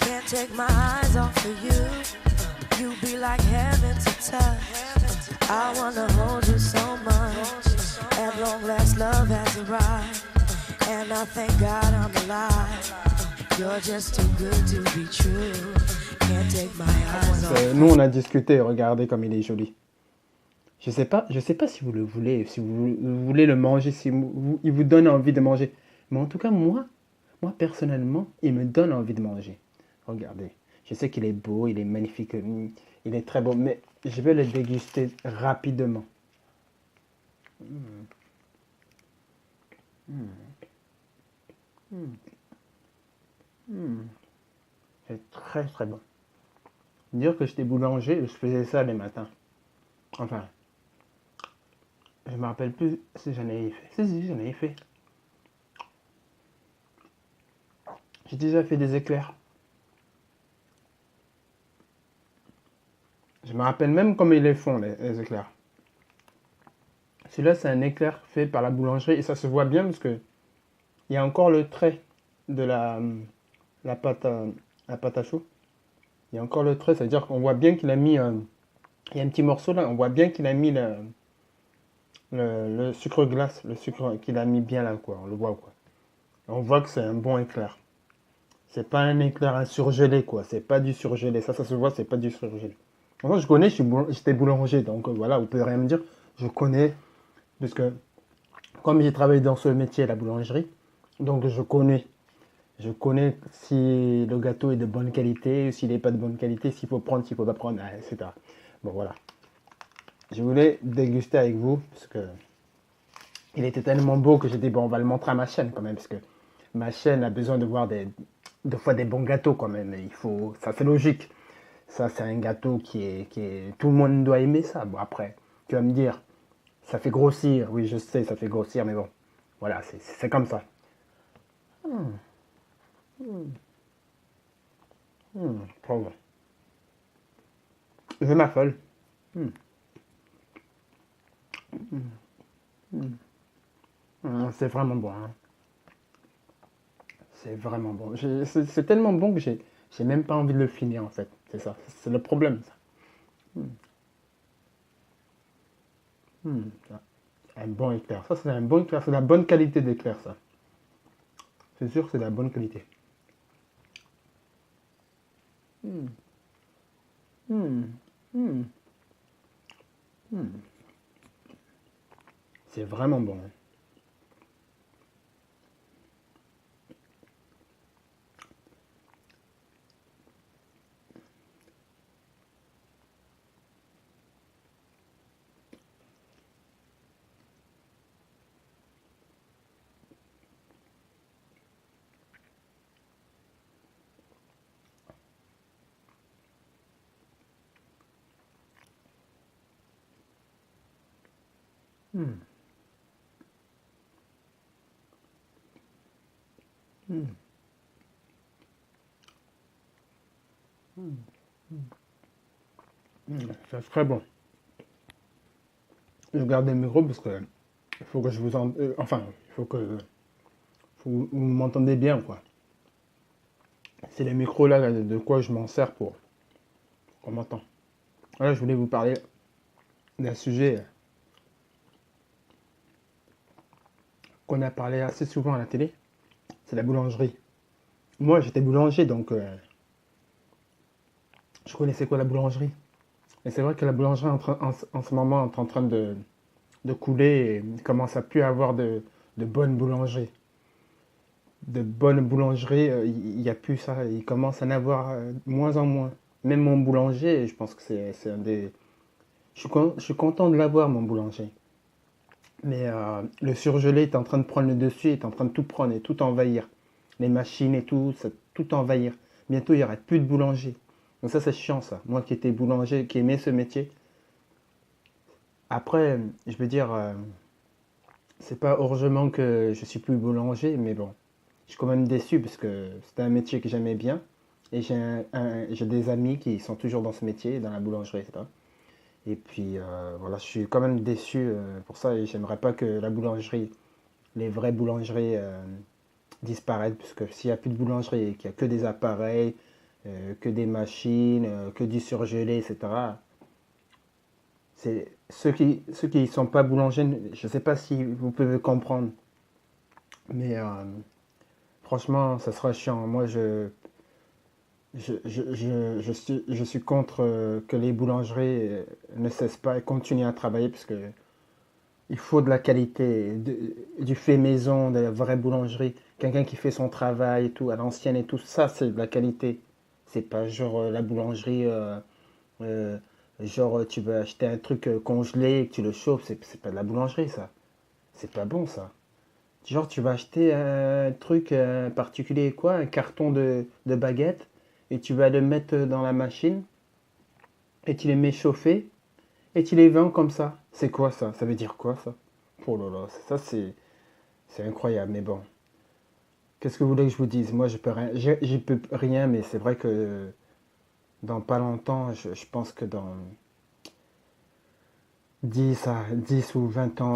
Can't take my eyes off of you. You be like heaven to touch. I wanna hold you so much. At long last, love has arrived, and I thank God I'm alive. You're just too good to be true. Can't take my eyes off. Nous, on a discuté. Regardez comme il est joli. Je sais pas si vous le voulez, si vous voulez le manger, si il vous donne envie de manger. Mais en tout cas, moi personnellement, il me donne envie de manger. Regardez. Je sais qu'il est beau, il est magnifique, il est très beau, mais je vais le déguster rapidement. C'est très très bon. Dire que j'étais boulanger, je faisais ça les matins. Enfin, je me rappelle plus si j'en avais fait. Si, j'en avais fait. J'ai déjà fait des éclairs. Je me rappelle même comment ils les font, les éclairs. Celui-là, c'est un éclair fait par la boulangerie et ça se voit bien parce que il y a encore le trait de la pâte à choux. Il y a encore le trait, c'est-à-dire qu'on voit bien qu'il a mis... il y a un petit morceau là, on voit bien qu'il a mis le sucre glace, le sucre qu'il a mis bien là, quoi. On le voit, quoi. On voit que c'est un bon éclair. C'est pas un éclair surgelé, quoi. C'est pas du surgelé. Ça se voit, c'est pas du surgelé. Moi, je connais, j'étais boulanger, donc voilà, vous pouvez rien me dire. Je connais, parce que comme j'ai travaillé dans ce métier, la boulangerie, donc je connais si le gâteau est de bonne qualité, s'il n'est pas de bonne qualité, s'il faut prendre, s'il ne faut pas prendre, etc. Bon, voilà. Je voulais déguster avec vous, parce que il était tellement beau que j'ai dit, bon, on va le montrer à ma chaîne quand même, parce que ma chaîne a besoin de voir des fois des bons gâteaux quand même. Il faut, ça c'est logique. Ça, c'est un gâteau qui est... Tout le monde doit aimer ça. Bon, après, tu vas me dire, ça fait grossir. Oui, je sais, ça fait grossir, mais bon. Voilà, c'est comme ça. Trop bon. Je m'affole. C'est vraiment bon. Hein. C'est vraiment bon. C'est tellement bon que j'ai même pas envie de le finir, en fait. C'est ça. C'est le problème, ça. Ça. Un bon éclair. Ça, c'est un bon éclair. C'est de la bonne qualité d'éclair, ça. C'est sûr que c'est de la bonne qualité. C'est vraiment bon. Hein. C'est très bon. Je garde le micro parce que il faut que je vous en... enfin, il faut que vous m'entendez bien, quoi. C'est les micros là, de quoi je m'en sers pour qu'on m'entend. Là, je voulais vous parler d'un sujet qu'on a parlé assez souvent à la télé. C'est la boulangerie. Moi, j'étais boulanger, donc je connaissais quoi la boulangerie. Et c'est vrai que la boulangerie en ce moment est en train de couler et il commence à plus avoir de bonnes boulangeries. De bonnes boulangeries, il n'y a plus ça. Il commence à en avoir moins en moins. Même mon boulanger, je pense que c'est un des... Je suis content de l'avoir, mon boulanger. Mais le surgelé est en train de prendre le dessus, est en train de tout prendre et tout envahir. Les machines et tout, ça tout envahir. Bientôt, il n'y aura plus de boulanger. Donc ça, c'est chiant, ça. Moi qui étais boulanger, qui aimais ce métier. Après, je veux dire, c'est pas heureusement que je suis plus boulanger, mais bon. Je suis quand même déçu parce que c'était un métier que j'aimais bien. Et j'ai des amis qui sont toujours dans ce métier, dans la boulangerie, etc. Et puis voilà, je suis quand même déçu pour ça et j'aimerais pas que la boulangerie, les vraies boulangeries disparaissent, puisque s'il n'y a plus de boulangerie et qu'il n'y a que des appareils, que des machines, que du surgelé, etc. C'est ceux qui sont pas boulangers, je sais pas si vous pouvez comprendre, mais franchement, ça sera chiant. Moi, je suis contre que les boulangeries ne cessent pas et continuent à travailler parce que il faut de la qualité, du fait maison, de la vraie boulangerie. Quelqu'un qui fait son travail et tout, à l'ancienne et tout, ça c'est de la qualité. C'est pas genre la boulangerie, euh, genre tu vas acheter un truc congelé et que tu le chauffes, c'est pas de la boulangerie ça. C'est pas bon ça. Genre tu vas acheter un truc particulier quoi, un carton de baguettes et tu vas le mettre dans la machine et tu les mets chauffer et tu les vends comme ça. C'est quoi ça? Ça veut dire quoi ça? Oh là là, ça c'est incroyable, mais bon. Qu'est-ce que vous voulez que je vous dise? Moi, je peux rien, j'y peux rien, mais c'est vrai que dans pas longtemps, je pense que dans 10 ou 20 ans,